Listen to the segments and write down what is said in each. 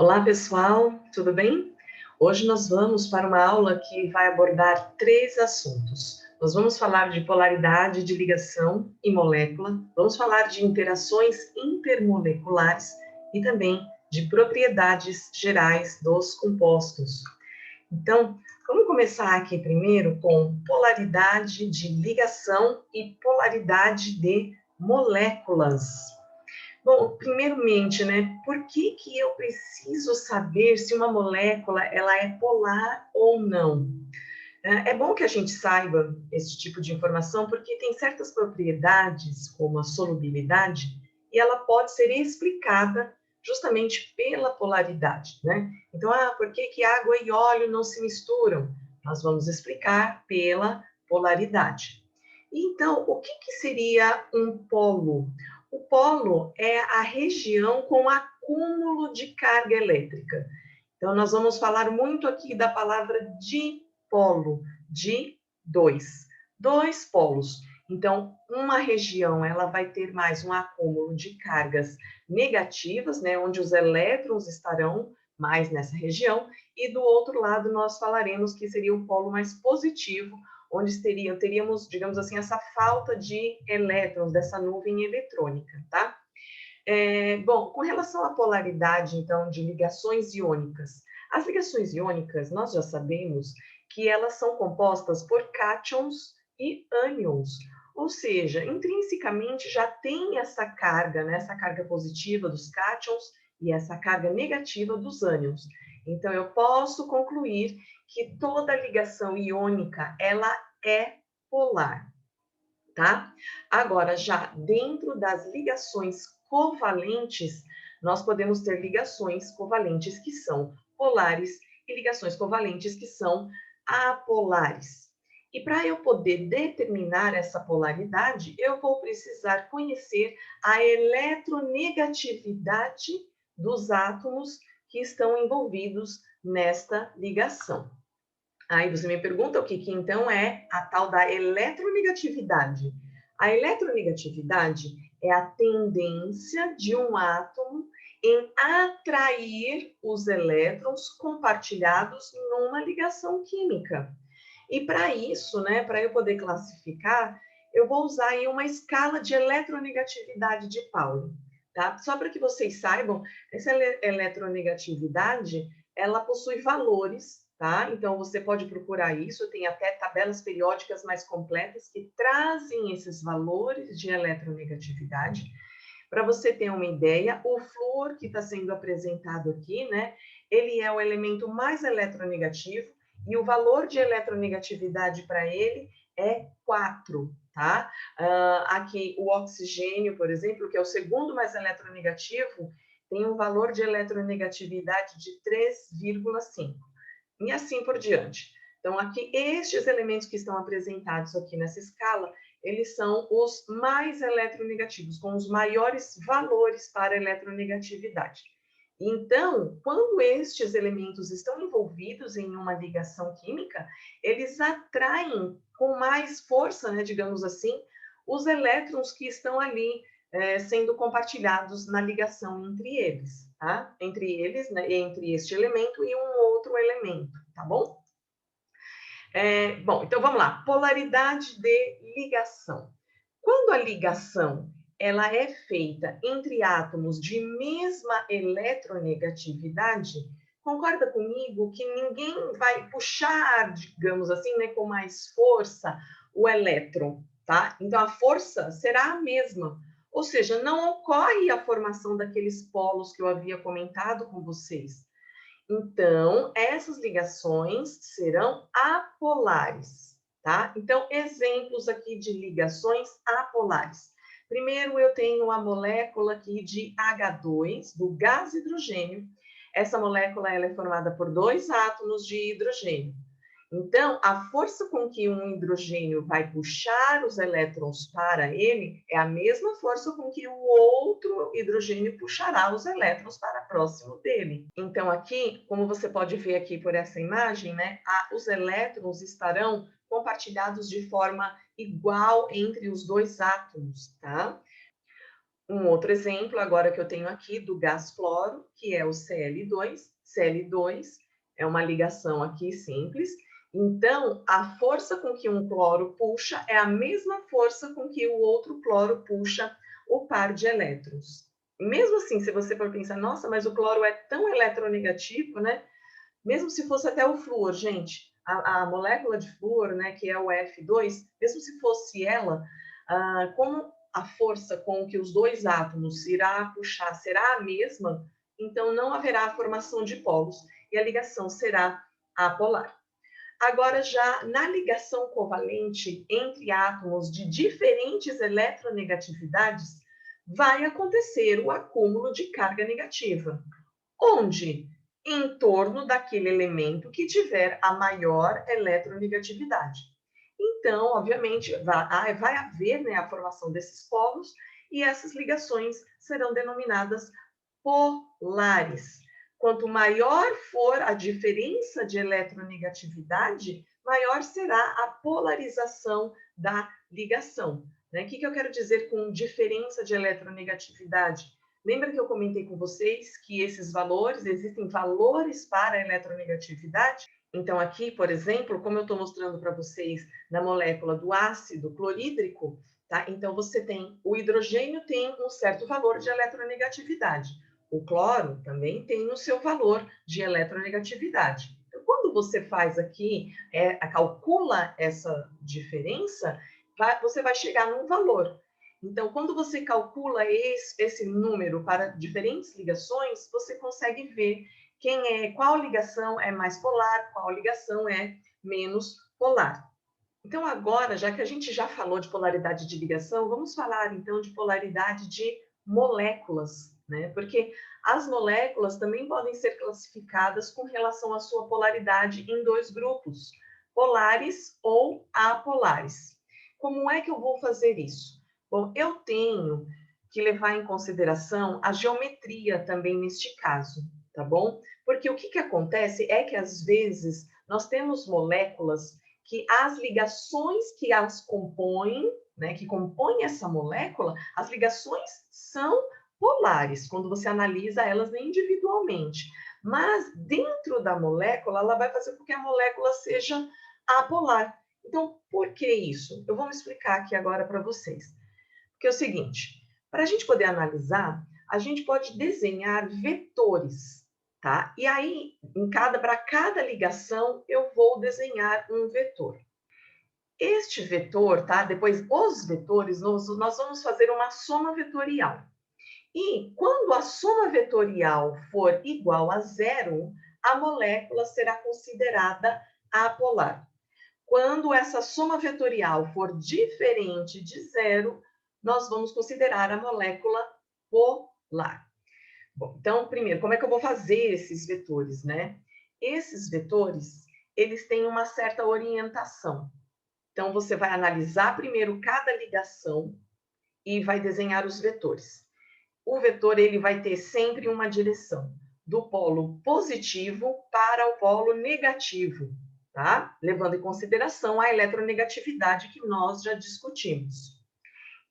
Olá, pessoal, tudo bem? Hoje nós vamos para uma aula que vai abordar três assuntos. Nós vamos falar de polaridade de ligação e molécula, vamos falar de interações intermoleculares e também de propriedades gerais dos compostos. Então, vamos começar aqui primeiro com polaridade de ligação e polaridade de moléculas. Bom, primeiramente, né, por que que eu preciso saber se uma molécula ela é polar ou não? É bom que a gente saiba esse tipo de informação, porque tem certas propriedades, como a solubilidade, e ela pode ser explicada justamente pela polaridade, né? Então, por que que água e óleo não se misturam? Nós vamos explicar pela polaridade. Então, o que que seria um polo? O polo é a região com acúmulo de carga elétrica. Então, nós vamos falar muito aqui da palavra dipolo, de dois polos. Então, uma região ela vai ter mais um acúmulo de cargas negativas, né, onde os elétrons estarão mais nessa região, e do outro lado nós falaremos que seria o polo mais positivo, onde teríamos, digamos assim, essa falta de elétrons, dessa nuvem eletrônica, tá? Bom, com relação à polaridade, então, de ligações iônicas, as ligações iônicas, nós já sabemos que elas são compostas por cátions e ânions, ou seja, intrinsecamente já tem essa carga, né, essa carga positiva dos cátions e essa carga negativa dos ânions. Então, eu posso concluir que toda ligação iônica, ela é polar, tá? Agora, já dentro das ligações covalentes, nós podemos ter ligações covalentes que são polares e ligações covalentes que são apolares. E para eu poder determinar essa polaridade, eu vou precisar conhecer a eletronegatividade dos átomos que estão envolvidos nesta ligação. Aí você me pergunta o que, que então é a tal da eletronegatividade. A eletronegatividade é a tendência de um átomo em atrair os elétrons compartilhados numa ligação química. E para isso, né, para eu poder classificar, eu vou usar aí uma escala de eletronegatividade de Pauli, tá? Só para que vocês saibam, essa eletronegatividade, ela possui valores, tá? Então, você pode procurar isso, tem até tabelas periódicas mais completas que trazem esses valores de eletronegatividade. Para você ter uma ideia, o flúor que está sendo apresentado aqui, né, ele é o elemento mais eletronegativo e o valor de eletronegatividade para ele é 4, tá? Aqui, o oxigênio, por exemplo, que é o segundo mais eletronegativo, tem um valor de eletronegatividade de 3,5 e assim por diante. Então, aqui, estes elementos que estão apresentados aqui nessa escala, eles são os mais eletronegativos, com os maiores valores para eletronegatividade. Então, quando estes elementos estão envolvidos em uma ligação química, eles atraem com mais força, né, digamos assim, os elétrons que estão ali sendo compartilhados na ligação entre eles, tá? Entre eles, né, entre este elemento e um outro elemento, tá bom? Bom, então vamos lá. Polaridade de ligação. Quando a ligação ela é feita entre átomos de mesma eletronegatividade, concorda comigo que ninguém vai puxar, digamos assim, né, com mais força o elétron, tá? Então a força será a mesma. Ou seja, não ocorre a formação daqueles polos que eu havia comentado com vocês. Então, essas ligações serão apolares, tá? Então, exemplos aqui de ligações apolares. Primeiro, eu tenho a molécula aqui de H2, do gás hidrogênio. Essa molécula ela é formada por dois átomos de hidrogênio. Então, a força com que um hidrogênio vai puxar os elétrons para ele é a mesma força com que o outro hidrogênio puxará os elétrons para próximo dele. Então, aqui, como você pode ver aqui por essa imagem, né, os elétrons estarão compartilhados de forma igual entre os dois átomos, tá? Um outro exemplo, agora que eu tenho aqui, do gás cloro, que é o Cl2. Cl2 é uma ligação aqui simples. Então, a força com que um cloro puxa é a mesma força com que o outro cloro puxa o par de elétrons. Mesmo assim, se você for pensar, nossa, mas o cloro é tão eletronegativo, né? Mesmo se fosse até o flúor, gente, a molécula de flúor, né, que é o F2, mesmo se fosse ela, como a força com que os dois átomos irá puxar será a mesma, então não haverá a formação de polos e a ligação será apolar. Agora, já na ligação covalente entre átomos de diferentes eletronegatividades, vai acontecer o acúmulo de carga negativa. Onde? Em torno daquele elemento que tiver a maior eletronegatividade. Então, obviamente, vai haver, né, a formação desses polos e essas ligações serão denominadas polares. Quanto maior for a diferença de eletronegatividade, maior será a polarização da ligação. Né? O que eu quero dizer com diferença de eletronegatividade? Lembra que eu comentei com vocês que esses valores, existem valores para a eletronegatividade? Então, aqui, por exemplo, como eu estou mostrando para vocês na molécula do ácido clorídrico, tá? Então, você tem, o hidrogênio tem um certo valor de eletronegatividade. O cloro também tem o seu valor de eletronegatividade. Então, quando você faz aqui, calcula essa diferença, você vai chegar num valor. Então, quando você calcula esse número para diferentes ligações, você consegue ver qual ligação é mais polar, qual ligação é menos polar. Então, agora, já que a gente já falou de polaridade de ligação, vamos falar então de polaridade de moléculas, né? Porque as moléculas também podem ser classificadas com relação à sua polaridade em dois grupos, polares ou apolares. Como é que eu vou fazer isso? Bom, eu tenho que levar em consideração a geometria também neste caso, tá bom? Porque o que acontece é que, às vezes, nós temos moléculas que as ligações que as compõem, né, que compõem essa molécula, as ligações são polares, quando você analisa elas individualmente. Mas, dentro da molécula, ela vai fazer com que a molécula seja apolar. Então, por que isso? Eu vou me explicar aqui agora para vocês. Porque é o seguinte, para a gente poder analisar, a gente pode desenhar vetores, tá? E aí, para cada ligação, eu vou desenhar um vetor. Este vetor, tá? Depois, os vetores, nós vamos fazer uma soma vetorial. E quando a soma vetorial for igual a zero, a molécula será considerada apolar. Quando essa soma vetorial for diferente de zero, nós vamos considerar a molécula polar. Bom, então, primeiro, como é que eu vou fazer esses vetores, né? Esses vetores, eles têm uma certa orientação. Então, você vai analisar primeiro cada ligação e vai desenhar os vetores. O vetor, ele vai ter sempre uma direção, do polo positivo para o polo negativo, tá? Levando em consideração a eletronegatividade que nós já discutimos.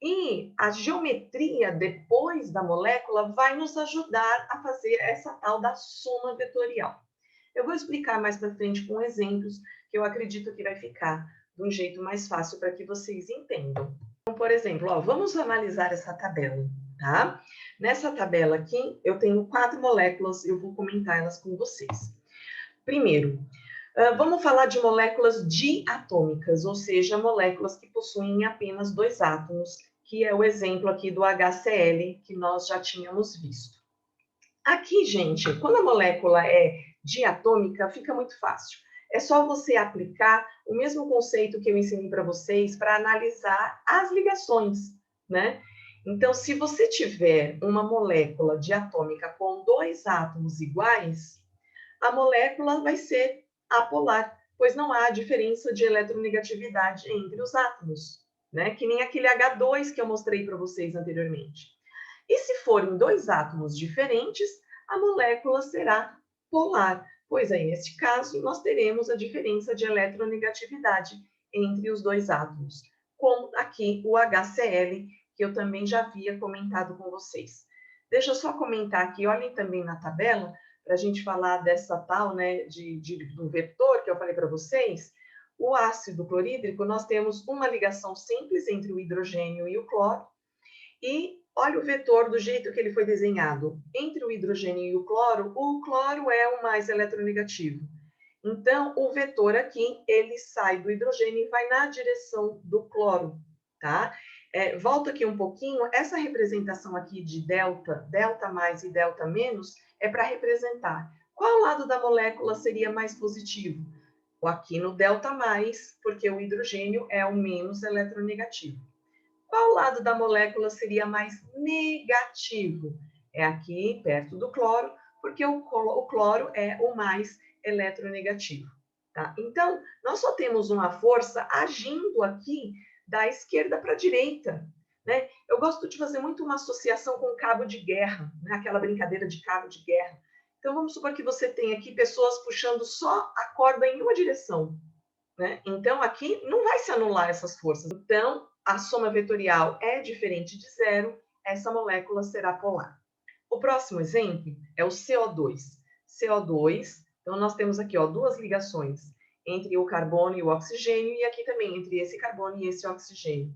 E a geometria depois da molécula vai nos ajudar a fazer essa tal da soma vetorial. Eu vou explicar mais para frente com exemplos, que eu acredito que vai ficar de um jeito mais fácil para que vocês entendam. Então, por exemplo, vamos analisar essa tabela, tá? Nessa tabela aqui, eu tenho 4 moléculas, eu vou comentar elas com vocês. Primeiro, vamos falar de moléculas diatômicas, ou seja, moléculas que possuem apenas 2 átomos, que é o exemplo aqui do HCl, que nós já tínhamos visto. Aqui, gente, quando a molécula é diatômica, fica muito fácil. É só você aplicar o mesmo conceito que eu ensinei para vocês para analisar as ligações, né? Então, se você tiver uma molécula diatômica com 2 átomos iguais, a molécula vai ser apolar, pois não há diferença de eletronegatividade entre os átomos, né? Que nem aquele H2 que eu mostrei para vocês anteriormente. E se forem 2 átomos diferentes, a molécula será polar, pois aí, neste caso, nós teremos a diferença de eletronegatividade entre os 2 átomos, como aqui o HCl, que eu também já havia comentado com vocês. Deixa eu só comentar aqui, olhem também na tabela, para a gente falar dessa tal, né, do vetor que eu falei para vocês. O ácido clorídrico, nós temos uma ligação simples entre o hidrogênio e o cloro, e olha o vetor do jeito que ele foi desenhado. Entre o hidrogênio e o cloro é o mais eletronegativo. Então, o vetor aqui, ele sai do hidrogênio e vai na direção do cloro, tá? Volta aqui um pouquinho, essa representação aqui de delta, delta mais e delta menos, é para representar qual lado da molécula seria mais positivo. Aqui no delta mais, porque o hidrogênio é o menos eletronegativo. Qual lado da molécula seria mais negativo? É aqui, perto do cloro, porque o cloro é o mais eletronegativo. Tá? Então, nós só temos uma força agindo aqui da esquerda para a direita. Né? Eu gosto de fazer muito uma associação com cabo de guerra, né? Aquela brincadeira de cabo de guerra. Então, vamos supor que você tem aqui pessoas puxando só a corda em uma direção. Né? Então, aqui não vai se anular essas forças. Então, a soma vetorial é diferente de zero, essa molécula será polar. O próximo exemplo é o CO2. CO2, então nós temos aqui duas ligações entre o carbono e o oxigênio, e aqui também entre esse carbono e esse oxigênio.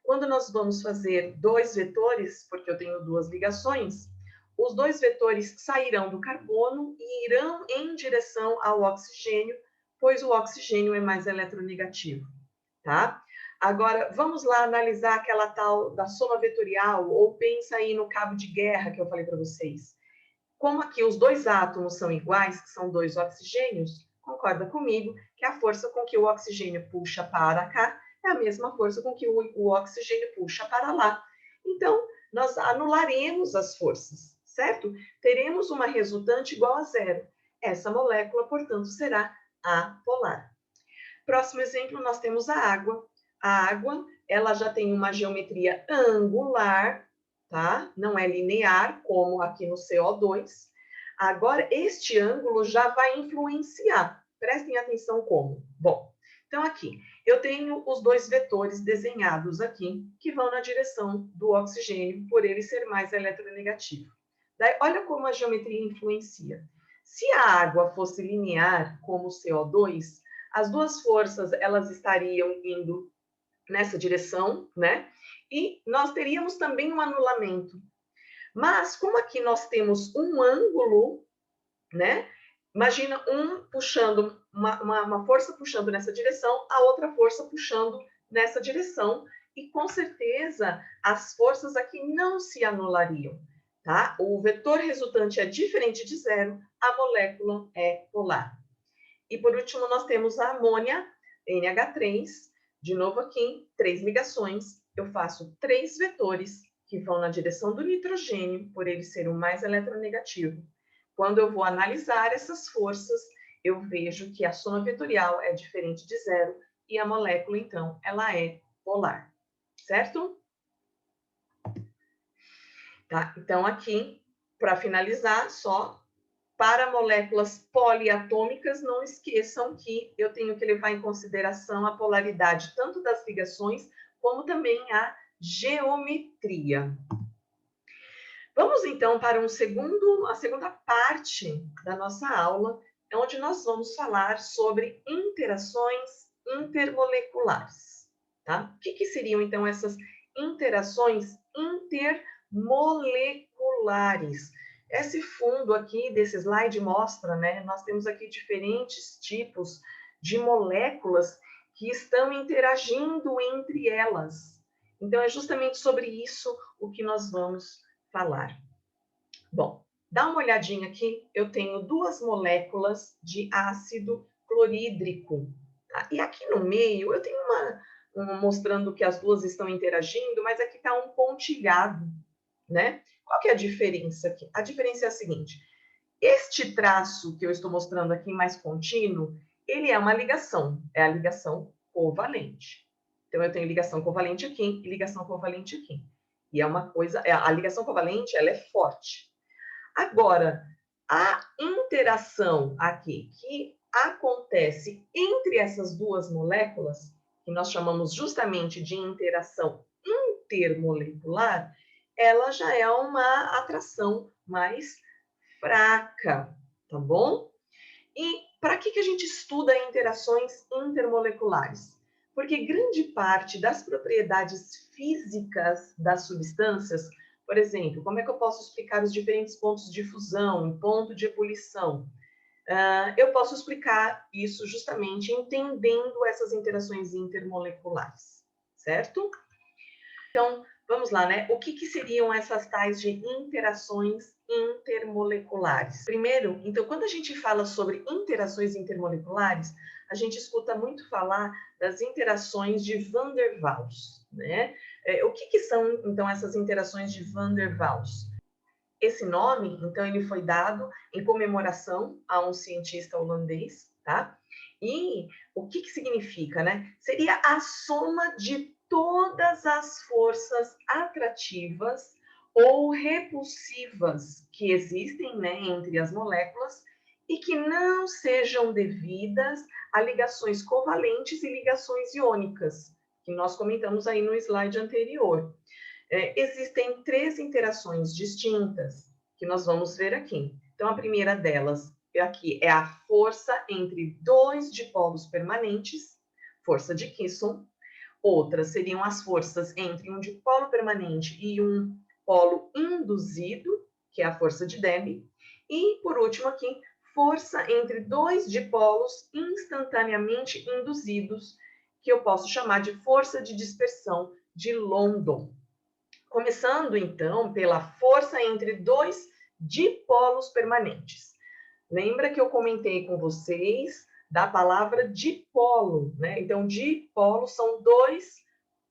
Quando nós vamos fazer dois vetores, porque eu tenho duas ligações, os dois vetores sairão do carbono e irão em direção ao oxigênio, pois o oxigênio é mais eletronegativo, tá? Agora, vamos lá analisar aquela tal da soma vetorial, ou pensa aí no cabo de guerra que eu falei para vocês. Como aqui os dois átomos são iguais, que são dois oxigênios, concorda comigo que a força com que o oxigênio puxa para cá é a mesma força com que o oxigênio puxa para lá. Então, nós anularemos as forças, certo? Teremos uma resultante igual a zero. Essa molécula, portanto, será apolar. Próximo exemplo, nós temos a água. A água, ela já tem uma geometria angular, tá? Não é linear, como aqui no CO2. Agora, este ângulo já vai influenciar. Prestem atenção como. Bom, então aqui, eu tenho os dois vetores desenhados aqui, que vão na direção do oxigênio, por ele ser mais eletronegativo. Daí, olha como a geometria influencia. Se a água fosse linear, como o CO2, as duas forças elas estariam indo nessa direção, né? E nós teríamos também um anulamento. Mas como aqui nós temos um ângulo, né? Imagina um puxando, uma força puxando nessa direção, a outra força puxando nessa direção, e com certeza as forças aqui não se anulariam, tá? O vetor resultante é diferente de zero, a molécula é polar. E por último, nós temos a amônia, NH3, de novo aqui, 3 ligações. Eu faço 3 vetores que vão na direção do nitrogênio, por ele ser o mais eletronegativo. Quando eu vou analisar essas forças, eu vejo que a soma vetorial é diferente de zero e a molécula, então, ela é polar. Certo? Tá? Então, aqui, para finalizar, só para moléculas poliatômicas, não esqueçam que eu tenho que levar em consideração a polaridade tanto das ligações, como também a geometria. Vamos, então, para a segunda parte da nossa aula, onde nós vamos falar sobre interações intermoleculares. Tá? O que seriam, então, essas interações intermoleculares? Esse fundo aqui desse slide mostra, né? Nós temos aqui diferentes tipos de moléculas que estão interagindo entre elas. Então, é justamente sobre isso o que nós vamos falar. Bom, dá uma olhadinha aqui. Eu tenho duas moléculas de ácido clorídrico. Tá? E aqui no meio, eu tenho uma mostrando que as duas estão interagindo, mas aqui está um pontilhado, né? Qual que é a diferença aqui? A diferença é a seguinte: este traço que eu estou mostrando aqui mais contínuo, ele é uma ligação, é a ligação covalente. Então, eu tenho ligação covalente aqui e ligação covalente aqui. E é uma coisa, a ligação covalente, ela é forte. Agora, a interação aqui que acontece entre essas duas moléculas, que nós chamamos justamente de interação intermolecular, ela já é uma atração mais fraca, tá bom? E para que a gente estuda interações intermoleculares? Porque grande parte das propriedades físicas das substâncias, por exemplo, como é que eu posso explicar os diferentes pontos de fusão e ponto de ebulição? Eu posso explicar isso justamente entendendo essas interações intermoleculares, certo? Então, vamos lá, né? O que seriam essas tais de interações intermoleculares? Primeiro, então, quando a gente fala sobre interações intermoleculares, a gente escuta muito falar das interações de Van der Waals, né? O que são, então, essas interações de Van der Waals? Esse nome, então, ele foi dado em comemoração a um cientista holandês, tá? E o que significa, né? Seria a soma de todas as forças atrativas ou repulsivas que existem, né, entre as moléculas e que não sejam devidas a ligações covalentes e ligações iônicas, que nós comentamos aí no slide anterior. Existem três interações distintas que nós vamos ver aqui. Então, a primeira delas aqui é a força entre dois dipolos permanentes, força de Kisson. Outras seriam as forças entre um dipolo permanente e um polo induzido, que é a força de Debye. E, por último aqui, força entre dois dipolos instantaneamente induzidos, que eu posso chamar de força de dispersão de London. Começando, então, pela força entre dois dipolos permanentes. Lembra que eu comentei com vocês da palavra dipolo, né? Então, dipolo são dois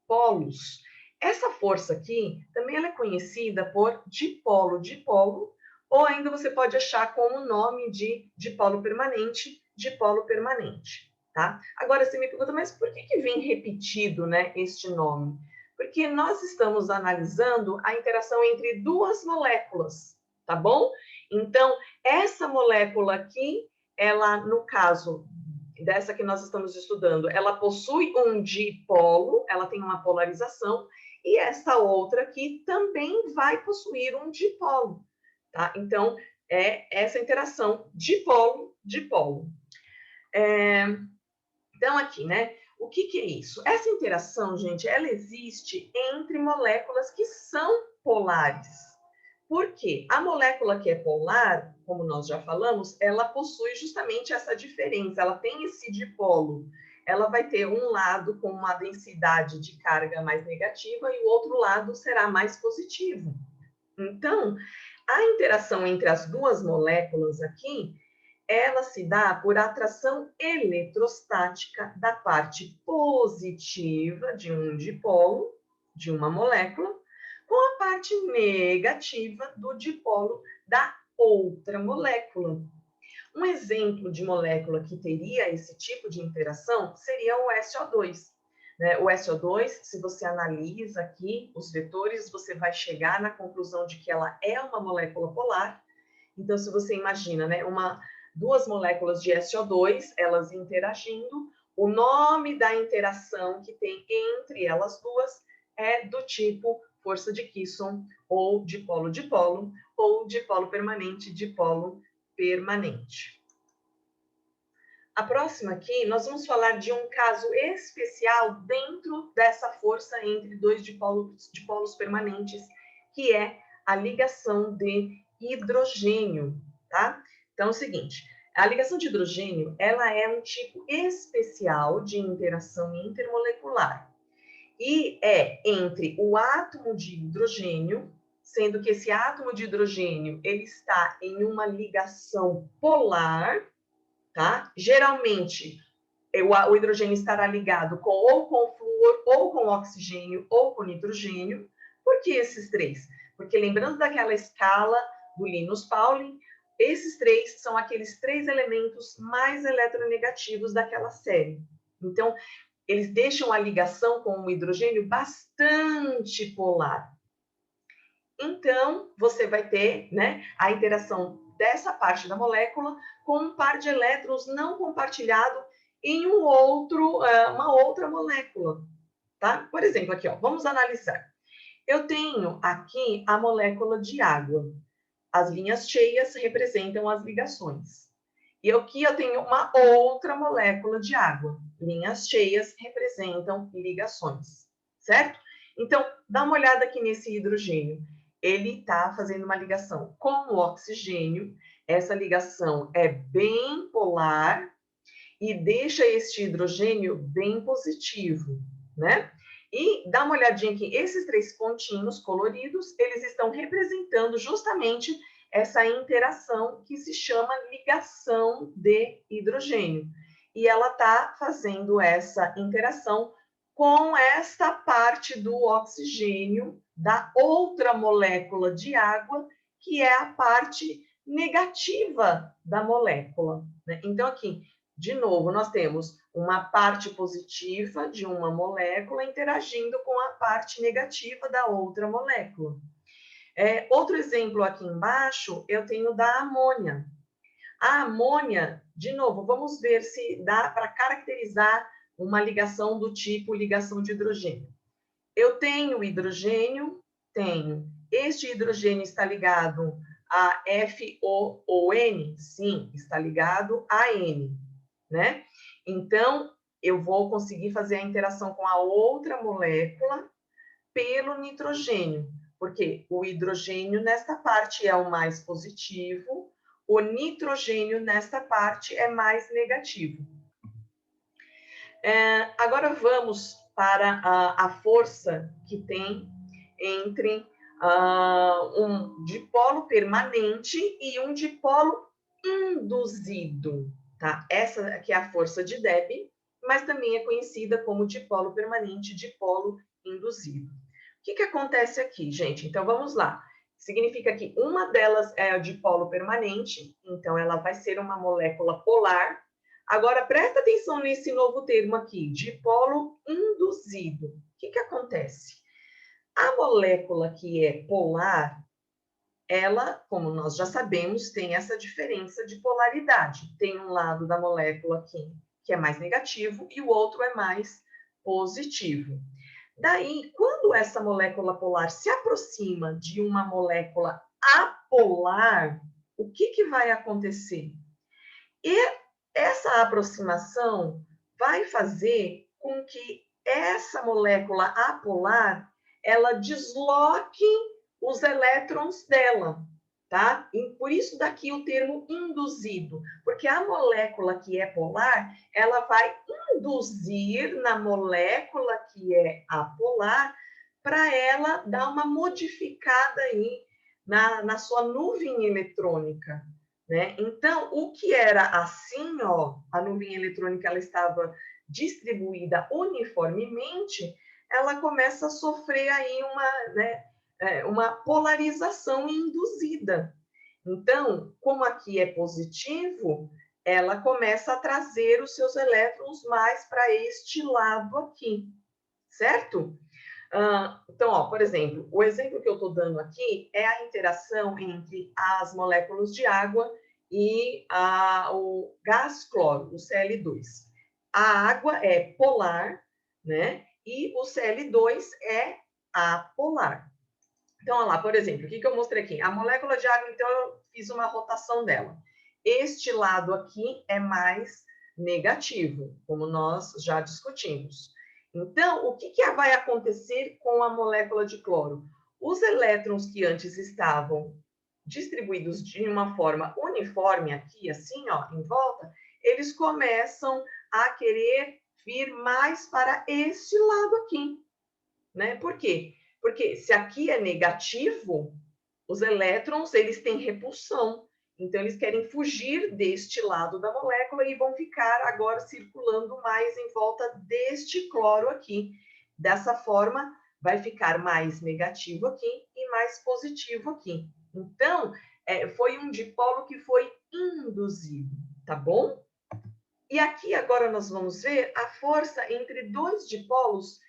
polos. Essa força aqui, também ela é conhecida por dipolo-dipolo, ou ainda você pode achar como nome de dipolo permanente, tá? Agora, você me pergunta, mas por que vem repetido, né, este nome? Porque nós estamos analisando a interação entre duas moléculas, tá bom? Então, essa molécula aqui, ela, no caso dessa que nós estamos estudando, ela possui um dipolo, ela tem uma polarização, e essa outra aqui também vai possuir um dipolo, tá? Então, é essa interação dipolo-dipolo. Então, aqui, né? O que é isso? Essa interação, gente, ela existe entre moléculas que são polares. Por quê? A molécula que é polar, como nós já falamos, ela possui justamente essa diferença, ela tem esse dipolo. Ela vai ter um lado com uma densidade de carga mais negativa e o outro lado será mais positivo. Então, a interação entre as duas moléculas aqui, ela se dá por atração eletrostática da parte positiva de um dipolo, de uma molécula, com a parte negativa do dipolo da outra molécula. Um exemplo de molécula que teria esse tipo de interação seria o SO2. O SO2, se você analisa aqui os vetores, você vai chegar na conclusão de que ela é uma molécula polar. Então, se você imagina, né, duas moléculas de SO2, elas interagindo, o nome da interação que tem entre elas duas é do tipo força de Kisson, ou dipolo-dipolo, ou dipolo permanente-dipolo permanente. A próxima aqui, nós vamos falar de um caso especial dentro dessa força entre dois dipolos permanentes, que é a ligação de hidrogênio, tá? Então, é o seguinte, a ligação de hidrogênio, ela é um tipo especial de interação intermolecular e é entre o átomo de hidrogênio, sendo que esse átomo de hidrogênio, ele está em uma ligação polar, tá? Geralmente, o hidrogênio estará ligado ou com flúor, ou com oxigênio, ou com nitrogênio. Por que esses três? Porque lembrando daquela escala do Linus Pauling, esses três são aqueles três elementos mais eletronegativos daquela série. Então, eles deixam a ligação com o hidrogênio bastante polar. Então, você vai ter, né, a interação dessa parte da molécula com um par de elétrons não compartilhado em uma outra molécula. tá? Por exemplo, aqui, ó, vamos analisar. Eu tenho aqui a molécula de água. As linhas cheias representam as ligações. E aqui eu tenho uma outra molécula de água. Linhas cheias representam ligações, certo? Então, dá uma olhada aqui nesse hidrogênio. Ele está fazendo uma ligação com o oxigênio. Essa ligação é bem polar e deixa este hidrogênio bem positivo, né? E dá uma olhadinha aqui, esses 3 pontinhos coloridos, eles estão representando justamente essa interação que se chama ligação de hidrogênio. E ela está fazendo essa interação com esta parte do oxigênio da outra molécula de água, que é a parte negativa da molécula, né? Então, aqui, de novo, nós temos uma parte positiva de uma molécula interagindo com a parte negativa da outra molécula. Outro exemplo aqui embaixo, eu tenho da amônia. A amônia, de novo, vamos ver se dá para caracterizar uma ligação do tipo ligação de hidrogênio. Eu tenho hidrogênio, tenho. Este hidrogênio está ligado a FO ou N? Sim, está ligado a N, né? Então, eu vou conseguir fazer a interação com a outra molécula pelo nitrogênio, porque o hidrogênio nesta parte é o mais positivo, o nitrogênio nesta parte é mais negativo. Agora vamos para a força que tem entre um dipolo permanente e um dipolo induzido, tá? Essa aqui é a força de Debye, mas também é conhecida como dipolo permanente, dipolo induzido. O que acontece aqui, gente? Então, vamos lá. Significa que uma delas é a dipolo permanente, então ela vai ser uma molécula polar. Agora, presta atenção nesse novo termo aqui, dipolo induzido. O que acontece? A molécula que é polar, ela, como nós já sabemos, tem essa diferença de polaridade. Tem um lado da molécula aqui que é mais negativo e o outro é mais positivo. Daí, quando essa molécula polar se aproxima de uma molécula apolar, o que vai acontecer? E essa aproximação vai fazer com que essa molécula apolar ela desloque os elétrons dela, tá? E por isso daqui o termo induzido, porque a molécula que é polar, ela vai induzir na molécula que é apolar para ela dar uma modificada aí na sua nuvem eletrônica, né? Então, o que era assim, ó, a nuvem eletrônica ela estava distribuída uniformemente, ela começa a sofrer aí uma polarização induzida. Então, como aqui é positivo, ela começa a trazer os seus elétrons mais para este lado aqui, certo? Então, ó, por exemplo, o exemplo que eu estou dando aqui é a interação entre as moléculas de água e o gás cloro, o Cl2. A água é polar, né? E o Cl2 é apolar. Então, olha lá, por exemplo, o que eu mostrei aqui? A molécula de água, então, eu fiz uma rotação dela. Este lado aqui é mais negativo, como nós já discutimos. Então, o que vai acontecer com a molécula de cloro? Os elétrons que antes estavam distribuídos de uma forma uniforme aqui, assim, ó, em volta, eles começam a querer vir mais para este lado aqui, né? Por quê? Porque se aqui é negativo, os elétrons, eles têm repulsão. Então, eles querem fugir deste lado da molécula e vão ficar agora circulando mais em volta deste cloro aqui. Dessa forma, vai ficar mais negativo aqui e mais positivo aqui. Então, foi um dipolo que foi induzido, tá bom? E aqui agora nós vamos ver a força entre dois dipolos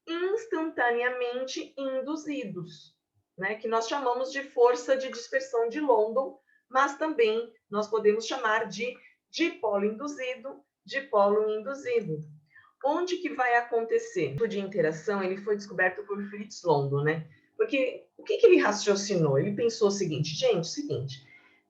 instantaneamente induzidos, né? Que nós chamamos de força de dispersão de London, mas também nós podemos chamar de dipolo induzido, dipolo induzido. onde que vai acontecer? O tipo de interação ele foi descoberto por Fritz London, né? Porque o que ele raciocinou? Ele pensou o seguinte, gente,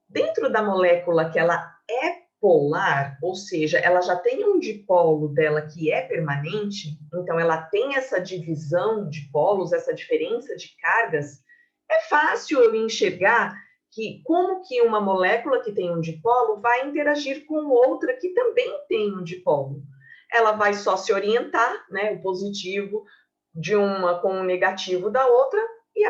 dentro da molécula que ela é polar, ou seja, ela já tem um dipolo dela que é permanente, então ela tem essa divisão de polos, essa diferença de cargas, é fácil eu enxergar que como que uma molécula que tem um dipolo vai interagir com outra que também tem um dipolo. Ela vai só se orientar, né, o positivo de uma com o negativo da outra, e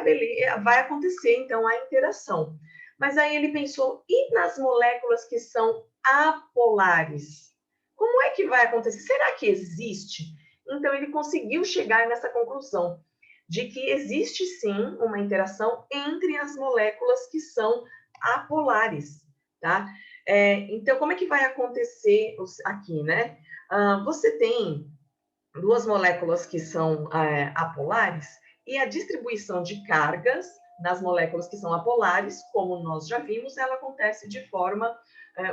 vai acontecer, então, a interação. Mas aí ele pensou, e nas moléculas que são apolares? Como é que vai acontecer? Será que existe? Então, ele conseguiu chegar nessa conclusão de que existe sim uma interação entre as moléculas que são apolares, tá? Então, como é que vai acontecer aqui, né? Você tem duas moléculas que são apolares e a distribuição de cargas nas moléculas que são apolares, como nós já vimos, ela acontece de forma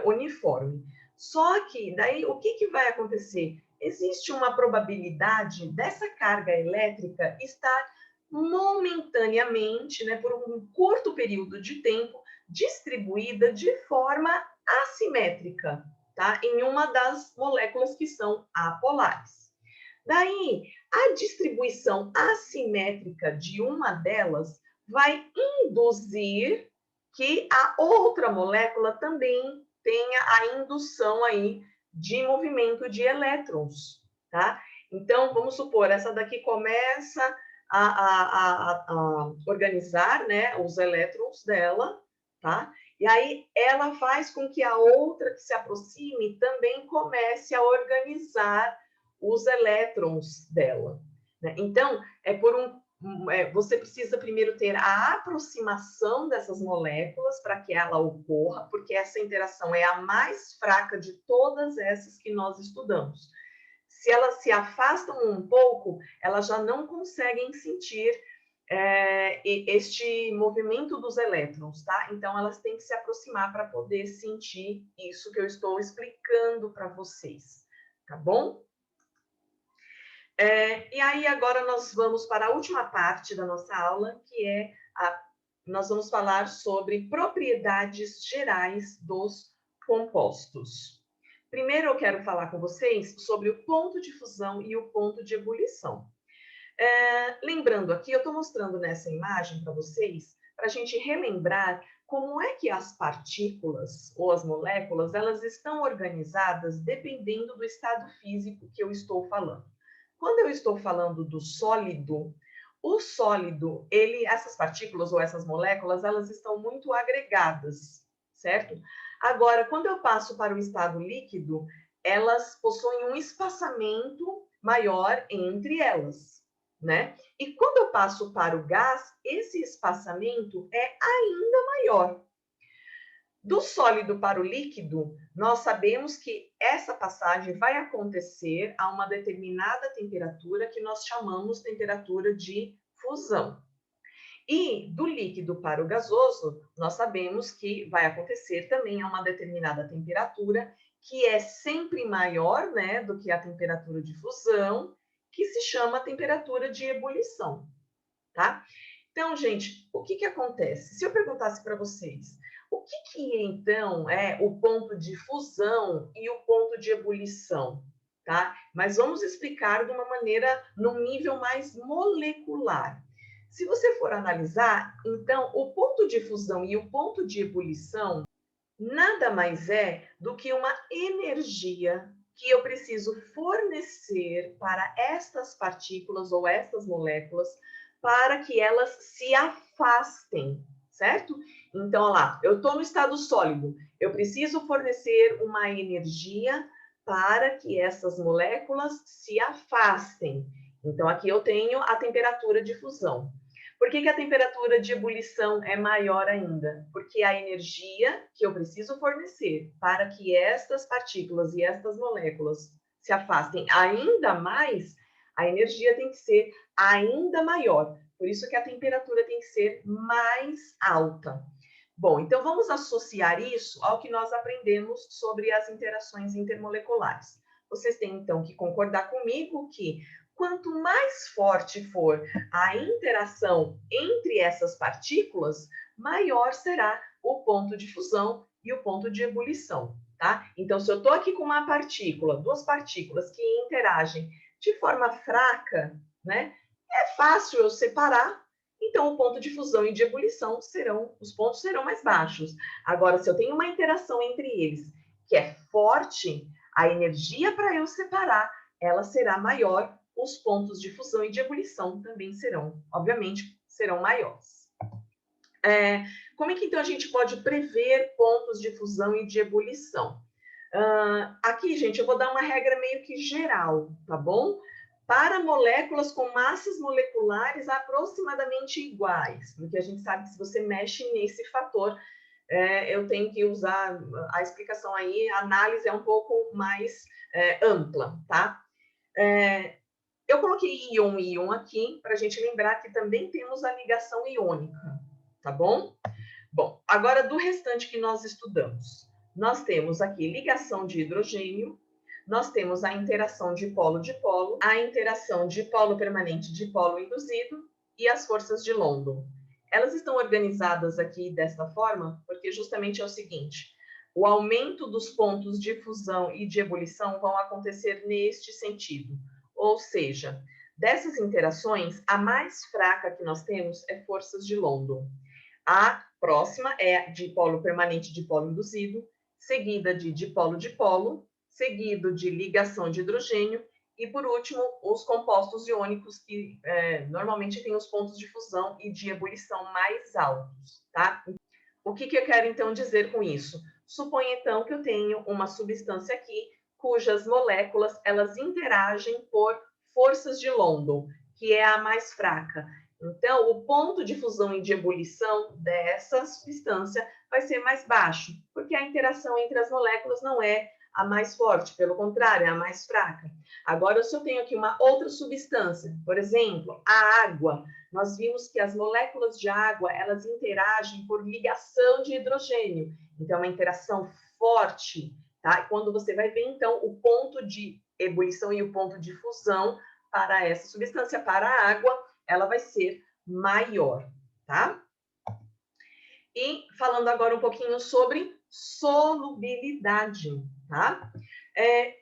uniforme. Só que daí o que vai acontecer? Existe uma probabilidade dessa carga elétrica estar momentaneamente, né, por um curto período de tempo, distribuída de forma assimétrica, tá? Em uma das moléculas que são apolares. Daí, a distribuição assimétrica de uma delas vai induzir que a outra molécula também tenha a indução aí de movimento de elétrons, tá? Então, vamos supor, essa daqui começa a organizar, né, os elétrons dela, tá? E aí ela faz com que a outra que se aproxime também comece a organizar os elétrons dela. Né? Então, você precisa primeiro ter a aproximação dessas moléculas para que ela ocorra, porque essa interação é a mais fraca de todas essas que nós estudamos. Se elas se afastam um pouco, elas já não conseguem sentir este movimento dos elétrons, tá? Então, elas têm que se aproximar para poder sentir isso que eu estou explicando para vocês, tá bom? E aí, agora nós vamos para a última parte da nossa aula, que é nós vamos falar sobre propriedades gerais dos compostos. Primeiro, eu quero falar com vocês sobre o ponto de fusão e o ponto de ebulição. Lembrando aqui, eu estou mostrando nessa imagem para vocês, para a gente relembrar como é que as partículas ou as moléculas, elas estão organizadas dependendo do estado físico que eu estou falando. Quando eu estou falando do sólido, o sólido, essas partículas ou essas moléculas, elas estão muito agregadas, certo? Agora, quando eu passo para o estado líquido, elas possuem um espaçamento maior entre elas, né? E quando eu passo para o gás, esse espaçamento é ainda maior. Do sólido para o líquido, nós sabemos que essa passagem vai acontecer a uma determinada temperatura que nós chamamos de temperatura de fusão. E do líquido para o gasoso, nós sabemos que vai acontecer também a uma determinada temperatura que é sempre maior, né, do que a temperatura de fusão, que se chama temperatura de ebulição, tá? Então, gente, o que acontece? Se eu perguntasse para vocês, o que então é o ponto de fusão e o ponto de ebulição, tá? Mas vamos explicar de uma maneira, num nível mais molecular. Se você for analisar, então, o ponto de fusão e o ponto de ebulição nada mais é do que uma energia que eu preciso fornecer para estas partículas ou estas moléculas para que elas se afastem, certo? Então, olha lá, eu estou no estado sólido, eu preciso fornecer uma energia para que essas moléculas se afastem. Então, aqui eu tenho a temperatura de fusão. Por que a temperatura de ebulição é maior ainda? Porque a energia que eu preciso fornecer para que estas partículas e estas moléculas se afastem ainda mais, a energia tem que ser ainda maior. Por isso que a temperatura tem que ser mais alta. Bom, então vamos associar isso ao que nós aprendemos sobre as interações intermoleculares. Vocês têm, então, que concordar comigo que quanto mais forte for a interação entre essas partículas, maior será o ponto de fusão e o ponto de ebulição, tá? Então, se eu estou aqui com uma partícula, duas partículas que interagem de forma fraca, né, é fácil eu separar, então o ponto de fusão e de ebulição os pontos serão mais baixos. Agora, se eu tenho uma interação entre eles que é forte, a energia para eu separar, ela será maior, os pontos de fusão e de ebulição também serão, obviamente, serão maiores. Como é que então a gente pode prever pontos de fusão e de ebulição? Aqui, gente, eu vou dar uma regra meio que geral, tá bom? Para moléculas com massas moleculares aproximadamente iguais, porque a gente sabe que se você mexe nesse fator, eu tenho que usar a explicação aí, a análise é um pouco mais ampla, tá? Eu coloquei íon e íon aqui, para a gente lembrar que também temos a ligação iônica, tá bom? Bom, agora do restante que nós estudamos, nós temos aqui ligação de hidrogênio, nós temos a interação de polo, a interação de polo permanente de polo induzido e as forças de London. Elas estão organizadas aqui desta forma porque justamente é o seguinte, o aumento dos pontos de fusão e de ebulição vão acontecer neste sentido, ou seja, dessas interações, a mais fraca que nós temos é forças de London. A próxima é dipolo permanente dipolo induzido, seguida de dipolo-dipolo, seguido de ligação de hidrogênio e, por último, os compostos iônicos que normalmente têm os pontos de fusão e de ebulição mais altos, tá? O que eu quero, então, dizer com isso? Suponha, então, que eu tenho uma substância aqui cujas moléculas, elas interagem por forças de London, que é a mais fraca. Então, o ponto de fusão e de ebulição dessa substância vai ser mais baixo, porque a interação entre as moléculas não é a mais forte, pelo contrário, é a mais fraca. Agora, se eu tenho aqui uma outra substância, por exemplo, a água, nós vimos que as moléculas de água, elas interagem por ligação de hidrogênio. Então, é uma interação forte, tá? Quando você vai ver, então, o ponto de ebulição e o ponto de fusão para essa substância, para a água, ela vai ser maior, tá? E falando agora um pouquinho sobre solubilidade, tá?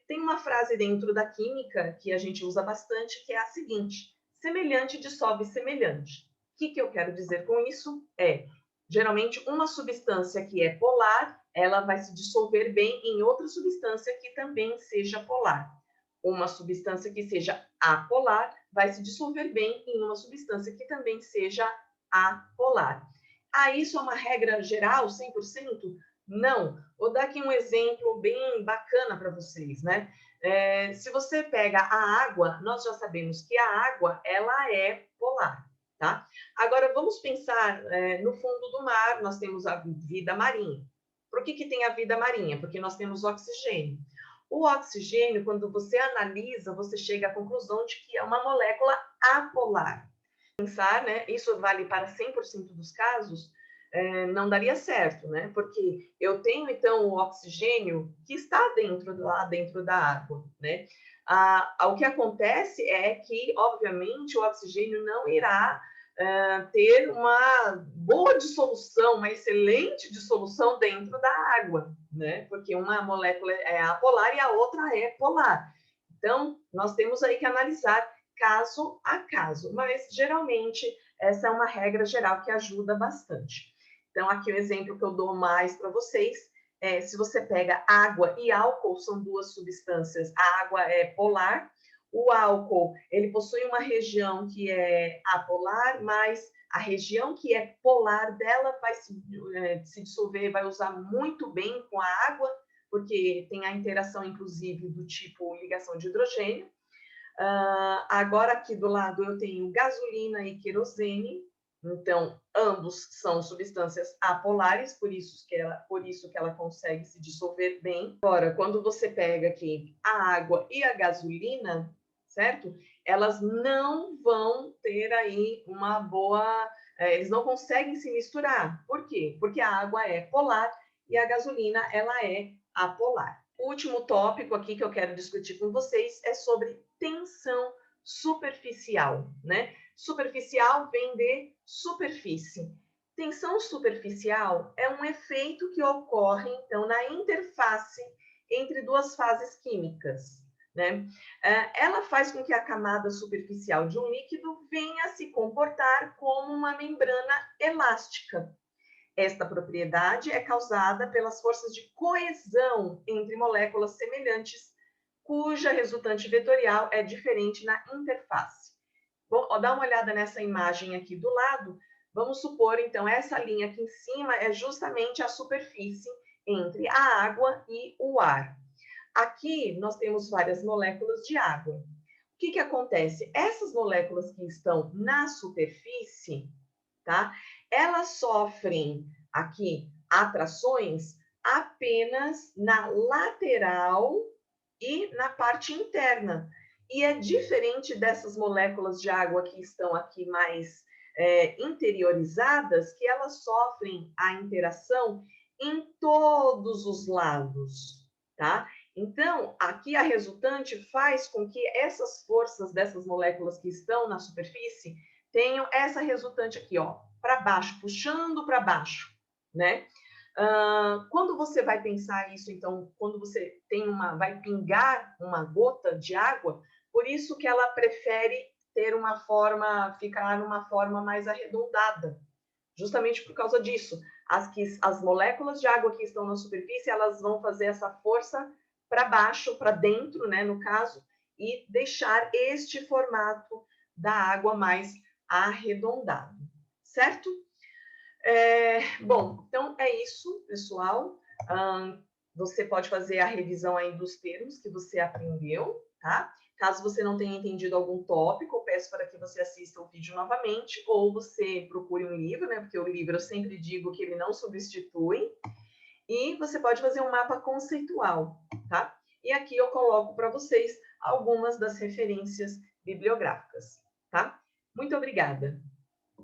Tem uma frase dentro da química que a gente usa bastante, que é a seguinte: semelhante dissolve semelhante. O que eu quero dizer com isso? Geralmente, uma substância que é polar, ela vai se dissolver bem em outra substância que também seja polar. Uma substância que seja apolar vai se dissolver bem em uma substância que também seja apolar. Isso é uma regra geral, 100%? Não. Vou dar aqui um exemplo bem bacana para vocês, né? Se você pega a água, nós já sabemos que a água, ela é polar, tá? Agora, vamos pensar no fundo do mar, nós temos a vida marinha. Por que tem a vida marinha? Porque nós temos oxigênio. O oxigênio, quando você analisa, você chega à conclusão de que é uma molécula apolar. Pensar, né, isso vale para 100% dos casos, não daria certo, né? Porque eu tenho, então, o oxigênio que está lá dentro da água, né? O que acontece é que, obviamente, o oxigênio não irá ter uma boa dissolução, uma excelente dissolução dentro da água, né? Porque uma molécula é apolar e a outra é polar. Então, nós temos aí que analisar caso a caso, mas geralmente essa é uma regra geral que ajuda bastante. Então, aqui o exemplo que eu dou mais para vocês é, se você pega água e álcool, são duas substâncias, a água é polar, o álcool, ele possui uma região que é apolar, mas a região que é polar dela vai se dissolver, vai usar muito bem com a água, porque tem a interação, inclusive, do tipo ligação de hidrogênio. Agora, aqui do lado, eu tenho gasolina e querosene. Então, ambos são substâncias apolares, por isso que ela consegue se dissolver bem. Agora, quando você pega aqui a água e a gasolina, certo? Elas não vão ter aí uma boa... eles não conseguem se misturar. Por quê? Porque a água é polar e a gasolina, ela é apolar. O último tópico aqui que eu quero discutir com vocês é sobre tensão superficial, né? Superficial vem de superfície. Tensão superficial é um efeito que ocorre, então, na interface entre duas fases químicas, né? Ela faz com que a camada superficial de um líquido venha a se comportar como uma membrana elástica. Esta propriedade é causada pelas forças de coesão entre moléculas semelhantes, cuja resultante vetorial é diferente na interface. Bom, dá uma olhada nessa imagem aqui do lado. Vamos supor, então, essa linha aqui em cima é justamente a superfície entre a água e o ar. Aqui nós temos várias moléculas de água. O que que acontece? Essas moléculas que estão na superfície, tá? Elas sofrem aqui atrações apenas na lateral e na parte interna. E é diferente dessas moléculas de água que estão aqui mais interiorizadas, que elas sofrem a interação em todos os lados, tá? Então, aqui a resultante faz com que essas forças dessas moléculas que estão na superfície tenho essa resultante aqui, ó, para baixo, puxando para baixo, né? Quando você vai pensar isso, então, quando você vai pingar uma gota de água, por isso que ela prefere ter uma forma, ficar numa forma mais arredondada, justamente por causa disso. As moléculas de água que estão na superfície, elas vão fazer essa força para baixo, para dentro, né, no caso, e deixar este formato da água mais arredondado, certo? Bom, então é isso, pessoal. Você pode fazer a revisão aí dos termos que você aprendeu, tá? Caso você não tenha entendido algum tópico, eu peço para que você assista o vídeo novamente, ou você procure um livro, né? Porque o livro eu sempre digo que ele não substitui. E você pode fazer um mapa conceitual, tá? E aqui eu coloco para vocês algumas das referências bibliográficas, tá? Muito obrigada.